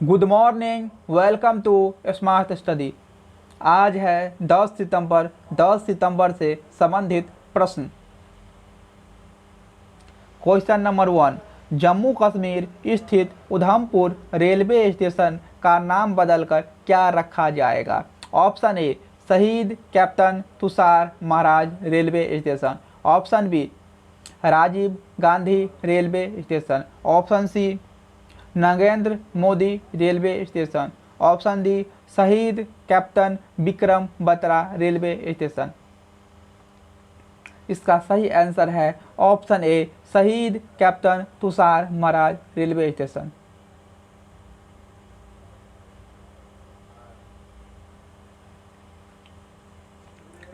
Good morning, welcome to smart study. आज है 10 सितंबर से संबंधित प्रश्न। क्वेश्चन नंबर 1, जम्मू कश्मीर स्थित उधमपुर रेलवे स्टेशन का नाम बदलकर क्या रखा जाएगा? ऑप्शन ए, शहीद captain Tushar Maharaj railway station. Option B, Rajiv Gandhi railway station. Option C, Narendra Modi railway station. Option D, शहीद captain Vikram Batra railway station. इसका सही आंसर है ऑप्शन ए, शहीद captain Tushar Maharaj railway station.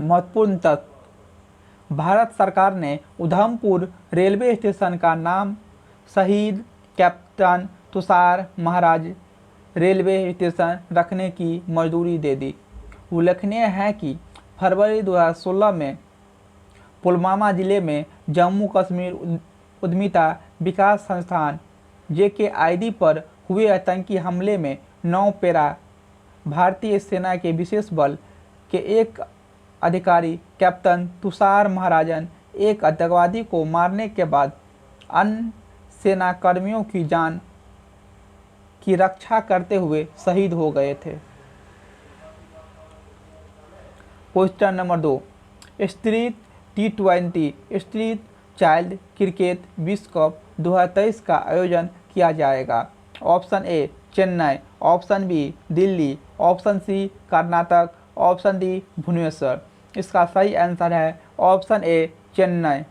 महत्वपूर्ण तथ्य, भारत सरकार ने उधमपुर रेलवे स्टेशन का नाम शहीद captain Tushar Maharaj railway station रखने की मंजूरी दे दी। उल्लेखनीय है कि फरवरी 2016 में पुलवामा जिले में जम्मू कश्मीर उद्यमिता विकास संस्थान JKID पर हुए आतंकी हमले में 9 पैरा भारतीय सेना के विशेष बल के एक अधिकारी कैप्टन तुषार महाराजन एक आतंकवादी को मारने के बाद अन्य सेना कर्मियों की जान की रक्षा करते हुए शहीद हो गए थे। Question number 2, street T20 street child cricket विश्व कप 2023 का आयोजन किया जाएगा। Option A, Chennai. Option B, Delhi. Option C, Karnataka. Option D, Bhubaneswar. इसका सही आंसर है ऑप्शन ए, चेन्नई।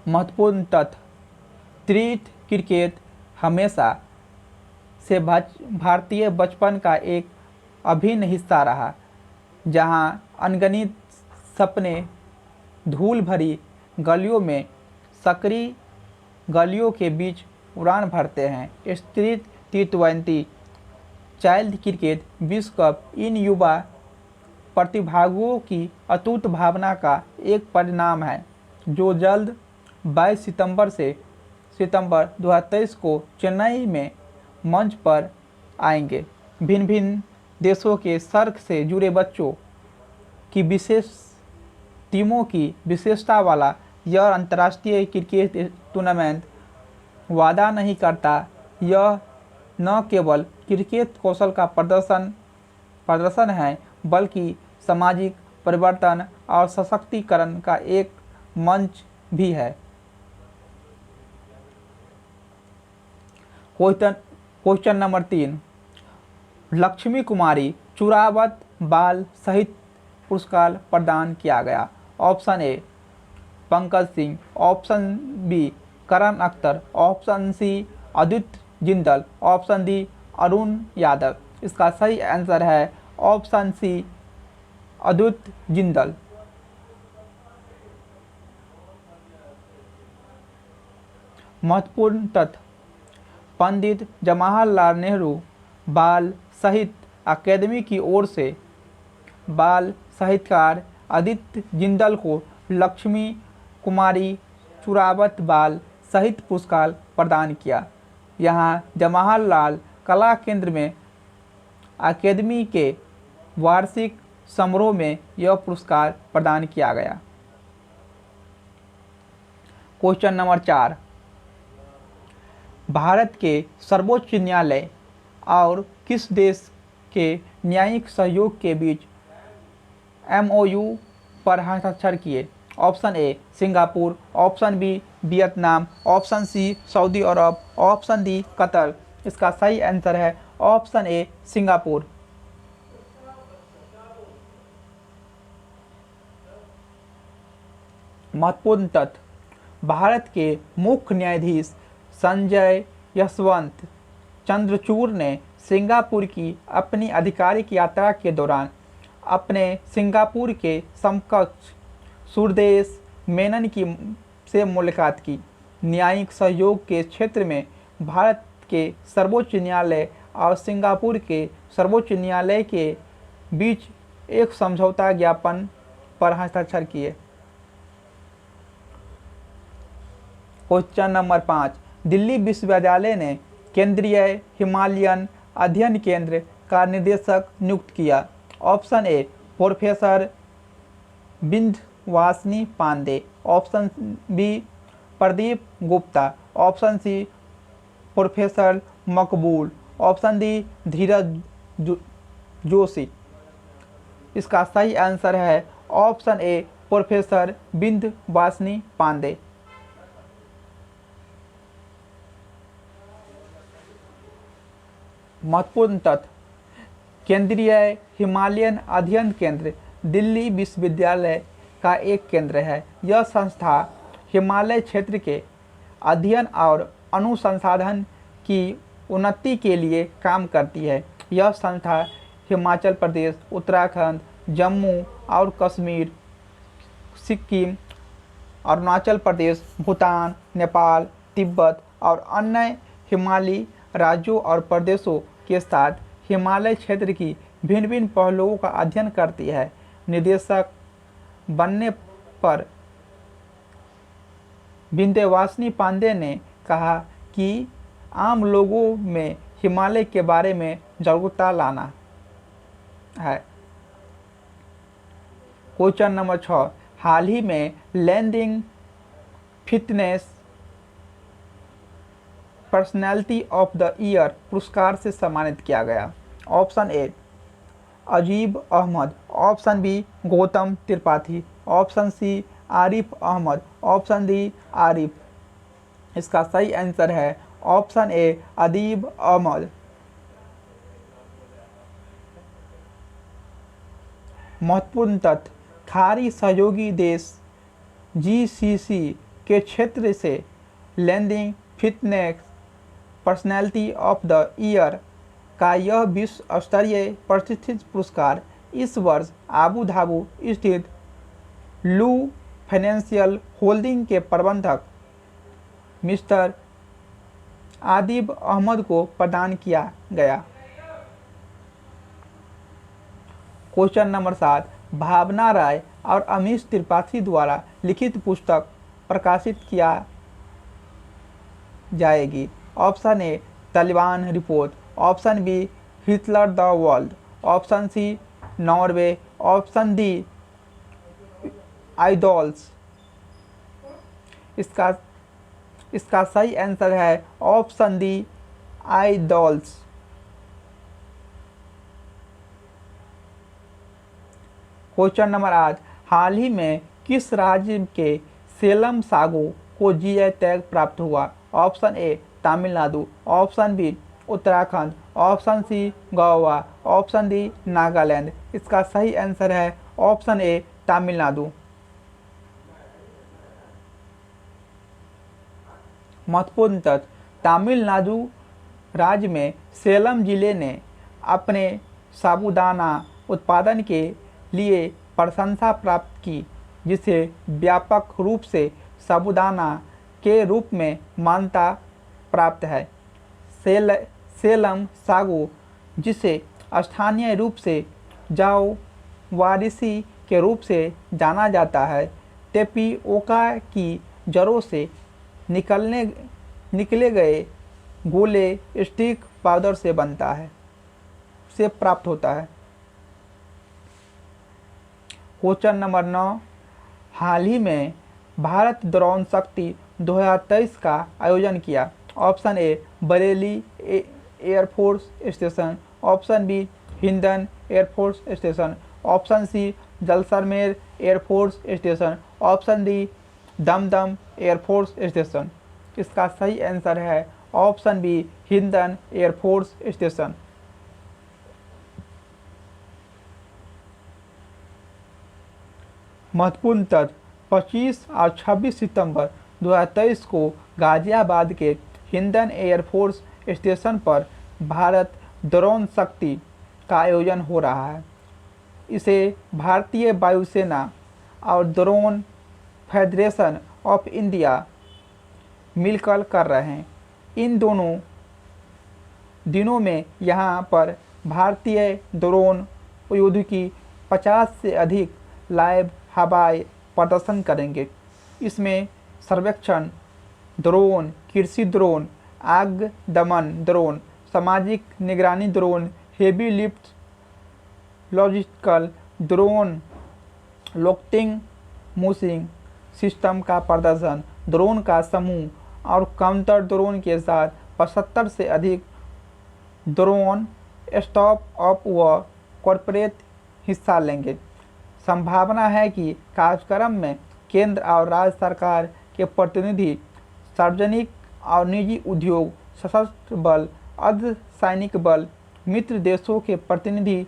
महत्वपूर्ण तथ्य, स्ट्रीट क्रिकेट हमेशा से भारतीय बचपन का एक अभिन्न हिस्सा रहा, जहां अनगिनत सपने धूल भरी गलियों में सकरी गलियों के बीच उड़ान भरते हैं। स्ट्रीट T20 चाइल्ड क्रिकेट विश्व कप इन युवा प्रतिभागियों की अटूट भावना का एक परिणाम है, जो जल्द 22 सितंबर 2023 को चेन्नई में मंच पर आएंगे। भिन्न भिन्न देशों के सर्क से जुड़े बच्चों की विशेष टीमों की विशेषता वाला यह अंतर्राष्ट्रीय क्रिकेट टूर्नामेंट वादा नहीं करता, यह न केवल क्रिकेट कौशल का प्रदर्शन है, बल्कि सामाजिक परिवर्तन और सशक्तिकरण का एक मंच भी है। क्वेश्चन नंबर 3, लक्ष्मी कुमारी चुरावत बाल साहित्य पुरस्कार प्रदान किया गया। Option A, Pankaj Singh. Option B, Karan Akhtar. Option C, Advit Jindal. Option D, Arun Yadav. इसका सही आंसर है ऑप्शन सी, अद्वित जिंदल। महत्वपूर्ण तथ्य, पंडित जवाहरलाल नेहरू बाल साहित्य अकादमी की ओर से बाल साहित्यकार अदिति जिंदल को लक्ष्मी कुमारी चुरावत बाल साहित्य पुरस्कार प्रदान किया। यहाँ जवाहरलाल कला केंद्र में अकादमी के वार्षिक समारोह में यह पुरस्कार प्रदान किया गया। क्वेश्चन नंबर 4, भारत के सर्वोच्च न्यायालय और किस देश के न्यायिक सहयोग के बीच MOU पर हस्ताक्षर किए? Option A, Singapore. Option B, Vietnam. Option C, Saudi Arabia. Option D, Qatar. इसका सही आंसर है ऑप्शन ए, सिंगापुर। महत्वपूर्ण तथ्य, भारत के मुख्य न्यायाधीश संजय यशवंत चंद्रचूड़ ने सिंगापुर की अपनी आधिकारिक यात्रा के दौरान अपने सिंगापुर के समकक्ष सुरदेश मेनन से मुलाकात की। न्यायिक सहयोग के क्षेत्र में भारत के सर्वोच्च न्यायालय और सिंगापुर के सर्वोच्च न्यायालय के बीच एक समझौता ज्ञापन पर हस्ताक्षर किए। क्वेश्चन नंबर 5, दिल्ली विश्वविद्यालय ने केंद्रीय हिमालयन अध्ययन केंद्र का निदेशक नियुक्त किया। Option A professor Vindhyavasini Pande, option B Pradeep Gupta, option C professor Maqbool, option D Dheeraj Joshi. इसका सही आंसर है option A professor Vindhyavasini Pande. महत्वपूर्ण तथ्य, केंद्रीय हिमालयन अध्ययन केंद्र दिल्ली विश्वविद्यालय का एक केंद्र है। यह संस्था हिमालय क्षेत्र के अध्ययन और अनुसंधान की उन्नति के लिए काम करती है। यह संस्था हिमाचल प्रदेश, उत्तराखंड, जम्मू और कश्मीर, सिक्किम, अरुणाचल प्रदेश, भूटान, नेपाल, तिब्बत और अन्य हिमालयी राज्यों और प्रदेशों के साथ हिमालय क्षेत्र की भिन्न भिन्न पहलुओं का अध्ययन करती है। निदेशक बनने पर विंध्यवासिनी पांडे ने कहा कि आम लोगों में हिमालय के बारे में जागरूकता लाना है। क्वेश्चन नंबर 6, हाल ही में landing fitness personality of the year पुरस्कार से सम्मानित किया गया। Option A Ajeeb Ahmed, option B Gautam Tripathi, option C Arif Ahmed, option D Arif. इसका सही आंसर है ऑप्शन ए अदीब अहमद। महत्वपूर्ण तथ्य, खाड़ी सहयोगी देश जीसीसी के क्षेत्र से landing fitness personality of the year का यह विश्व स्तरीय प्रतिष्ठित पुरस्कार इस वर्ष आबू धाबी स्थित लू फाइनेंशियल होल्डिंग के प्रबंधक मिस्टर आदिब अहमद को प्रदान किया गया। क्वेश्चन नंबर 7, भावना राय और अमीश त्रिपाठी द्वारा लिखित पुस्तक प्रकाशित किया जाएगी। Option A Taliban report, option B Hitler the world, option C Norway, option D idols. इसका सही आंसर है option D idols. Question number 8, हाल ही में किस राज्य के सेलम सागो को जीआई टैग प्राप्त हुआ। Option A Tamil Nadu, option B Uttarakhand, option C Goa, option D Nagaland. इसका सही आंसर है ऑप्शन ए तमिलनाडु। महत्वपूर्ण तथ्य, तमिलनाडु राज्य में सेलम जिले ने अपने साबूदाना उत्पादन के लिए प्रशंसा प्राप्त की, जिसे व्यापक रूप से साबूदाना के रूप में मान्यता प्राप्त है। सेलम सागो, जिसे स्थानीय रूप से जाओ वारिसी के रूप से जाना जाता है, टेपिओका की जड़ों से निकले गए गोले स्टिक पाउडर से बनता है, से प्राप्त होता है। क्वेश्चन नंबर 9, हाल ही में भारत ड्रोन शक्ति 2023 का आयोजन किया। Option A Bareilly air force station, option B Hindon air force station, option C Jaisalmer air force station, option D Dum Dum air force station. इसका सही आंसर है option B Hindon air force station. महत्वपूर्ण तथ्य, 25 और 26 सितंबर 2023 को गाजियाबाद के हिंडन एयरफोर्स स्टेशन पर भारत ड्रोन शक्ति का आयोजन हो रहा है। इसे भारतीय वायुसेना और ड्रोन फेडरेशन ऑफ इंडिया मिलकर कर रहे हैं। इन दोनों दिनों में यहाँ पर भारतीय ड्रोन प्रौद्योगिकी 50 से अधिक लाइव हवाई प्रदर्शन करेंगे। इसमें सर्वेक्षण, ड्रोन, कृषि ड्रोन, आग दमन ड्रोन, सामाजिक निगरानी drone, heavy lift logistical drone, लोक्टिंग मूसिंग सिस्टम का प्रदर्शन, ड्रोन का समूह और काउंटर ड्रोन के साथ 75 से अधिक ड्रोन स्टॉप अप व कॉरपोरेट हिस्सा लेंगे। संभावना है कि कार्यक्रम में केंद्र और राज्य सरकार के प्रतिनिधि, सार्वजनिक और निजी उद्योग, सशस्त्र बल, अर्धसैनिक बल, मित्र देशों के प्रतिनिधि,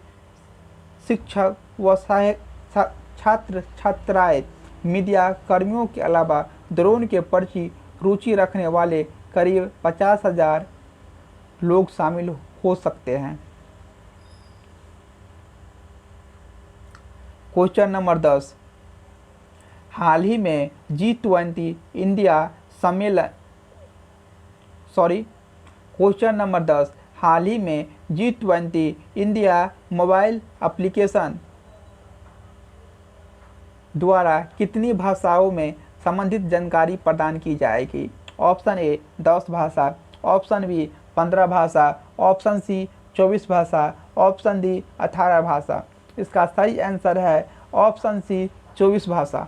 शिक्षक व सहायक छात्र छात्राएं, मीडिया कर्मियों के अलावा ड्रोन के प्रति रुचि रखने वाले करीब 50,000 लोग शामिल हो सकते हैं। क्वेश्चन नंबर 10, हाल ही में G20 इंडिया सम्मेलन क्वेश्चन नंबर 10, हाल ही में G20 इंडिया मोबाइल एप्लीकेशन द्वारा कितनी भाषाओं में संबंधित जानकारी प्रदान की जाएगी? ऑप्शन ए 10 भाषा, ऑप्शन बी 15 भाषा, ऑप्शन सी 24 भाषा, ऑप्शन डी 18 भाषा। इसका सही आंसर है ऑप्शन सी 24 भाषा।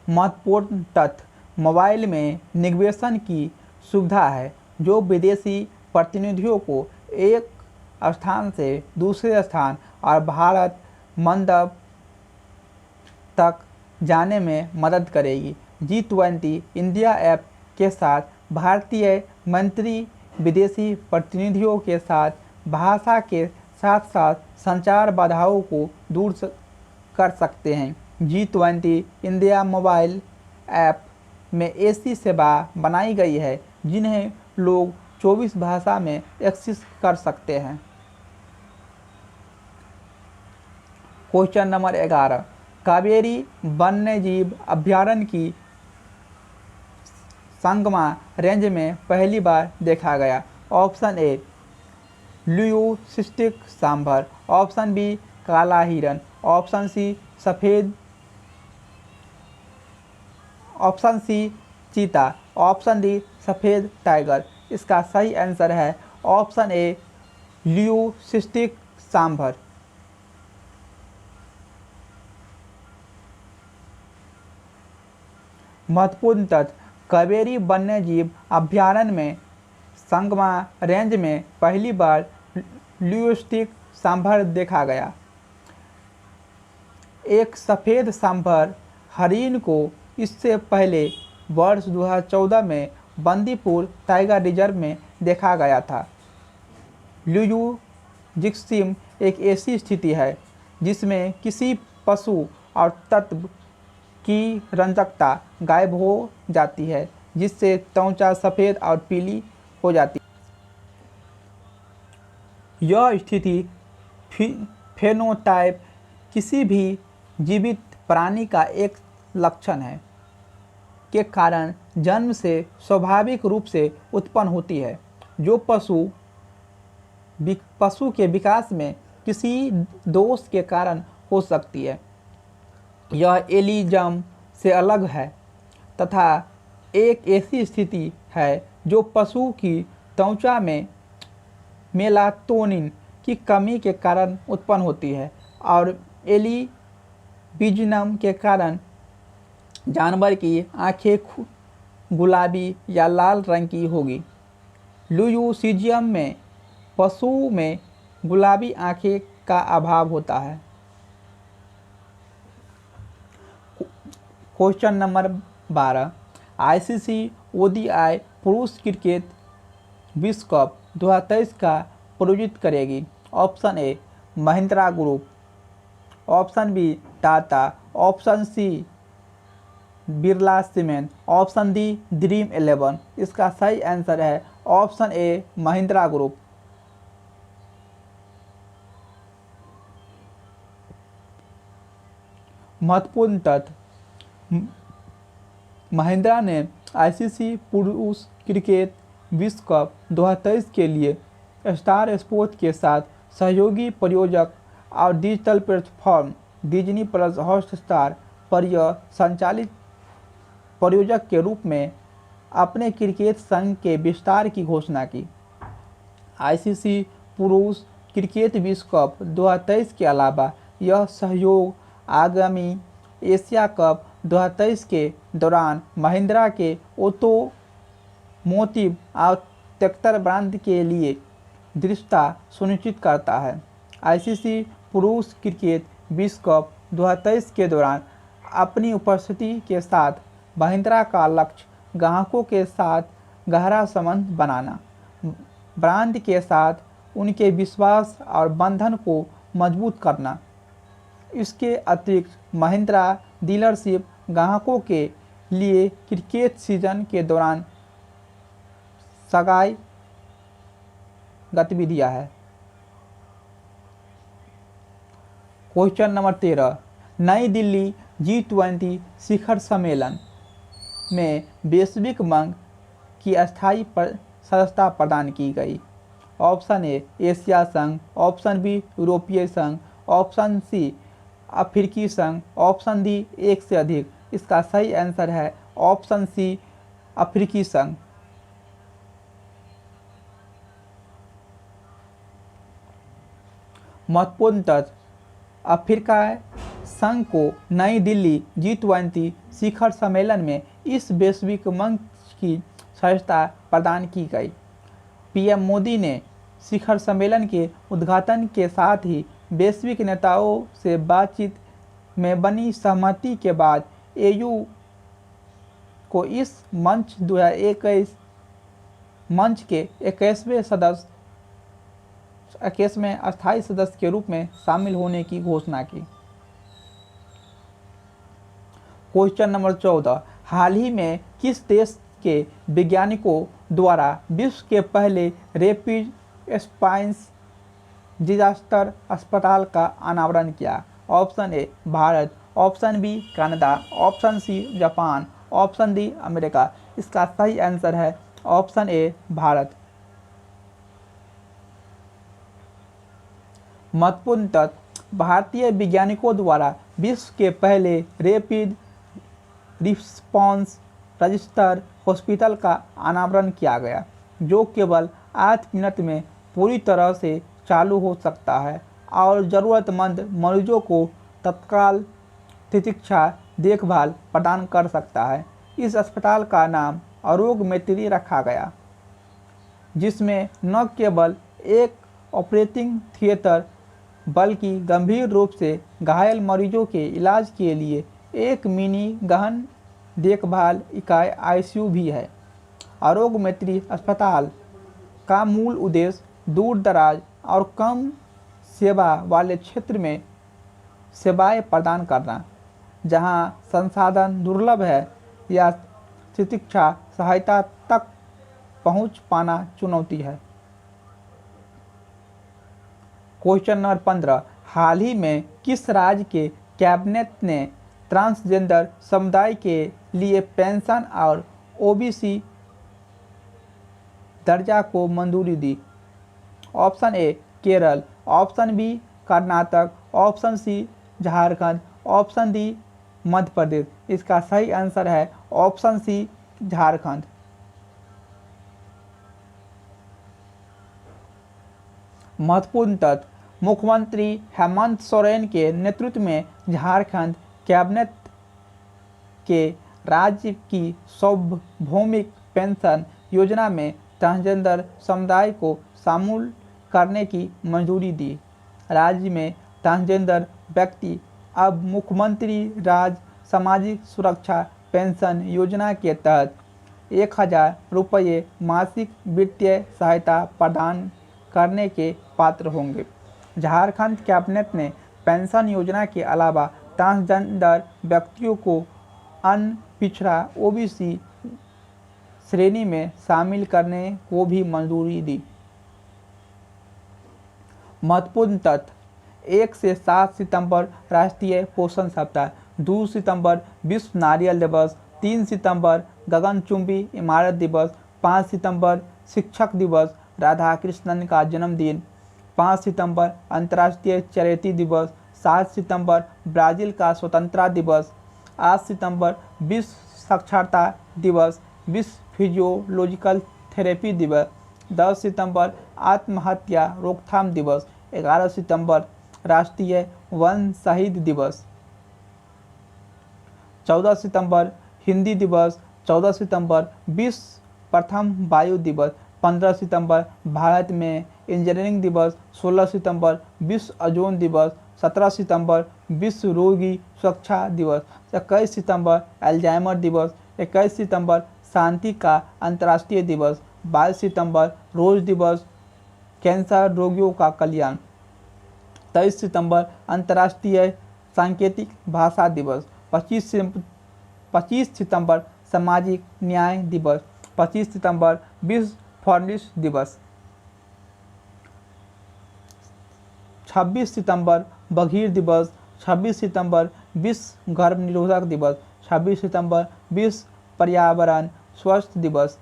महत्वपूर्ण तथ्य, मोबाइल में निवेशन की सुविधा है जो विदेशी प्रतिनिधियों को एक स्थान से दूसरे स्थान और भारत मंडप तक जाने में मदद करेगी। G20 इंडिया ऐप के साथ भारतीय मंत्री विदेशी प्रतिनिधियों के साथ भाषा के साथ साथ संचार बाधाओं को दूर कर सकते हैं। G20 इंडिया मोबाइल ऐप में ऐसी सेवा बनाई गई है जिन्हें लोग 24 भाषा में एक्सेस कर सकते हैं। क्वेश्चन नंबर 11, कावेरी वन्यजीव अभयारण्य की संगमा रेंज में पहली बार देखा गया? Option A leucistic sambar, option B काला हिरन, ऑप्शन सी सफ़ेद, ऑप्शन सी चीता, ऑप्शन डी सफ़ेद टाइगर। इसका सही आंसर है ऑप्शन ए ल्यूसिस्टिक सांभर। महत्वपूर्ण तथ्य, कावेरी वन्यजीव अभयारण्य में संगमा रेंज में पहली बार ल्यूसिस्टिक सांभर देखा गया। एक सफ़ेद सांभर हरिण को इससे पहले वर्ष 2014 में बंदीपुर टाइगर रिजर्व में देखा गया था। ल्यूजिस्टिक एक ऐसी स्थिति है जिसमें किसी पशु और तत्व की रंजकता गायब हो जाती है, जिससे त्वचा सफ़ेद और पीली हो जाती है। यह स्थिति फेनोटाइप किसी भी जीवित प्राणी का एक लक्षण है के कारण जन्म से स्वाभाविक रूप से उत्पन्न होती है, जो पशु के विकास में किसी दोष के कारण हो सकती है। यह एलिज्म से अलग है तथा एक ऐसी स्थिति है जो पशु की त्वचा में मेलाटोनिन की कमी के कारण उत्पन्न होती है और एल्बिनिज्म के कारण जानवर की आंखें गुलाबी या लाल रंग की होगी। ल्यूसिज्म में पशु में गुलाबी आंखें का अभाव होता है। क्वेश्चन नंबर 12, आईसीसी ओडीआई पुरुष क्रिकेट विश्व कप 2023 का प्रायोजित करेगी? Option A Mahindra group, option B Tata, option C Birla cement, option D dream 11। इसका सही आंसर है ऑप्शन ए महिंद्रा ग्रुप। महत्वपूर्ण तथ्य, महिंद्रा ने आईसीसी पुरुष क्रिकेट विश्व कप 2023 के लिए स्टार स्पोर्ट्स के साथ सहयोगी प्रयोजक और digital platform Disney plus Hotstar पर यह संचालित प्रयोजक के रूप में अपने क्रिकेट संघ के विस्तार की घोषणा की। आईसीसी पुरुष क्रिकेट विश्व कप 2023 के अलावा यह सहयोग आगामी एशिया कप 2023 के दौरान महिंद्रा के ऑटोमोटिव और ट्रैक्टर ब्रांड के लिए दृश्यता सुनिश्चित करता है। आईसीसी पुरुष क्रिकेट विश्व कप 2023 के दौरान अपनी उपस्थिति के साथ महिंद्रा का लक्ष्य ग्राहकों के साथ गहरा संबंध बनाना, ब्रांड के साथ उनके विश्वास और बंधन को मजबूत करना। इसके अतिरिक्त महिंद्रा डीलरशिप ग्राहकों के लिए क्रिकेट सीजन के दौरान सगाई गतिविधियां है। क्वेश्चन नंबर 13, नई दिल्ली G20 शिखर सम्मेलन में वैश्विक मांग की अस्थायी सदस्यता प्रदान की गई। ऑप्शन ए एशिया संघ, ऑप्शन बी यूरोपीय संघ, ऑप्शन सी अफ्रीकी संघ, ऑप्शन डी एक से अधिक। इसका सही आंसर है ऑप्शन सी अफ्रीकी संघ। महत्वपूर्ण तथ्य, अफ्रीका संघ को नई दिल्ली G20 शिखर सम्मेलन में इस वैश्विक मंच की सदस्यता प्रदान की गई। पीएम मोदी ने शिखर सम्मेलन के उद्घाटन के साथ ही वैश्विक नेताओं से बातचीत में बनी सहमति के बाद एयू को इस मंच 2021 मंच के 21वें अस्थायी सदस्य के रूप में शामिल होने की घोषणा की। क्वेश्चन नंबर 14, हाल ही में किस देश के वैज्ञानिकों द्वारा विश्व के पहले रैपिड रिस्पॉन्स डिजास्टर अस्पताल का अनावरण किया? Option A Bharat, option B Canada, option C Japan, option D America. इसका सही आंसर है ऑप्शन ए भारत। महत्वपूर्ण तथ्य, भारतीय वैज्ञानिकों द्वारा विश्व के पहले रैपिड रिस्पॉन्स रजिस्टर हॉस्पिटल का अनावरण किया गया, जो केवल 8 मिनट में पूरी तरह से चालू हो सकता है और ज़रूरतमंद मरीजों को तत्काल चिकित्सा देखभाल प्रदान कर सकता है। इस अस्पताल का नाम आरोग्य मैत्री रखा गया, जिसमें न केवल एक ऑपरेटिंग थिएटर बल्कि गंभीर रूप से घायल मरीजों के इलाज के लिए एक मिनी गहन देखभाल इकाई आईसीयू भी है। आरोग्य मैत्री अस्पताल का मूल उद्देश्य दूर दराज और कम सेवा वाले क्षेत्र में सेवाएं प्रदान करना, जहां संसाधन दुर्लभ है या चिकित्सा सहायता तक पहुंच पाना चुनौती है। क्वेश्चन नंबर 15, हाल ही में किस राज्य के कैबिनेट ने ट्रांसजेंडर समुदाय के लिए पेंशन और ओबीसी दर्जा को मंजूरी दी? Option A Kerala, option B Karnataka, option C Jharkhand, option D Madhya Pradesh. इसका सही आंसर है ऑप्शन सी झारखंड। महत्वपूर्ण तथ्य, मुख्यमंत्री हेमंत सोरेन के नेतृत्व में झारखंड कैबिनेट के राज्य की सार्वभौमिक पेंशन योजना में ट्रांसजेंडर समुदाय को शामिल करने की मंजूरी दी। राज्य में ट्रांसजेंडर व्यक्ति अब मुख्यमंत्री राज्य सामाजिक सुरक्षा पेंशन योजना के तहत 1000 रुपये मासिक वित्तीय सहायता प्रदान करने के पात्र होंगे। झारखंड कैबिनेट ने पेंशन योजना के अलावा ट्रांसजेंडर व्यक्तियों को अन्य पिछड़ा ओबीसी श्रेणी में शामिल करने को भी मंजूरी दी। महत्वपूर्ण तथ्य, 1 से 7 सितंबर राष्ट्रीय पोषण सप्ताह, 2 सितंबर विश्व नारियल दिवस, 3 सितंबर गगनचुंबी इमारत दिवस, 5 सितंबर शिक्षक दिवस, राधा कृष्णन का जन्मदिन, 5 सितंबर अंतर्राष्ट्रीय चैरिटी दिवस, 7 सितंबर ब्राज़ील का स्वतंत्रता दिवस, 8 सितंबर विश्व साक्षरता दिवस, विश्व फिजियोलॉजिकल थेरेपी दिवस, 10 सितंबर आत्महत्या रोकथाम दिवस, 11 सितंबर राष्ट्रीय वन शहीद दिवस, 14 सितंबर हिंदी दिवस, 14 सितंबर विश्व प्रथम वायु दिवस, 15 सितंबर भारत में इंजीनियरिंग दिवस, 16 सितंबर विश्व ओजोन दिवस, 17 सितंबर विश्व रोगी सुरक्षा दिवस, 21 सितंबर अल्जाइमर दिवस, 21 सितंबर शांति का अंतर्राष्ट्रीय दिवस, 22 सितंबर रोज दिवस कैंसर रोगियों का कल्याण, 23 सितंबर अंतर्राष्ट्रीय सांकेतिक भाषा दिवस, 25 सितंबर सामाजिक न्याय दिवस, 25 सितंबर विश्व फाउंडिस्ट दिवस, 26 सितंबर बघीर दिवस, 26 सितंबर विश्व गर्भ निरोधक दिवस, 26 सितंबर विश्व पर्यावरण स्वस्थ दिवस,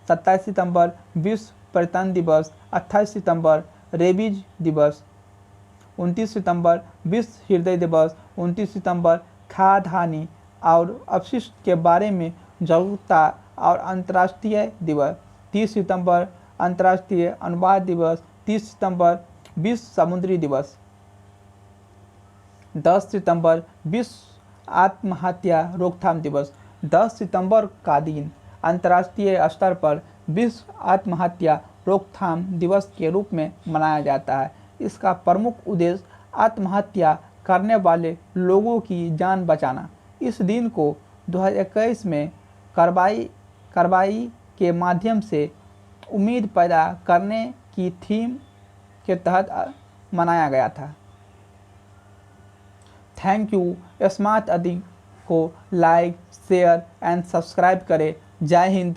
27 सितंबर विश्व पर्यटन दिवस, 28 सितंबर रेबीज दिवस, 29 सितंबर विश्व हृदय दिवस, 29 सितंबर खाद्य हानि और अपशिष्ट के बारे में जागरूकता और अंतर्राष्ट्रीय दिवस, 30 सितंबर अंतर्राष्ट्रीय अनुवाद दिवस, 30 सितंबर विश्व समुद्री दिवस, 10 सितंबर विश्व आत्महत्या रोकथाम दिवस। 10 सितंबर का दिन अंतर्राष्ट्रीय स्तर पर विश्व आत्महत्या रोकथाम दिवस के रूप में मनाया जाता है। इसका प्रमुख उद्देश्य आत्महत्या करने वाले लोगों की जान बचाना। इस दिन को 2021 में कार्रवाई के माध्यम से उम्मीद पैदा करने की थीम के तहत मनाया गया था। Thank you. स्मार्ट अधिक को लाइक, शेयर एंड सब्सक्राइब करें। जय हिंद।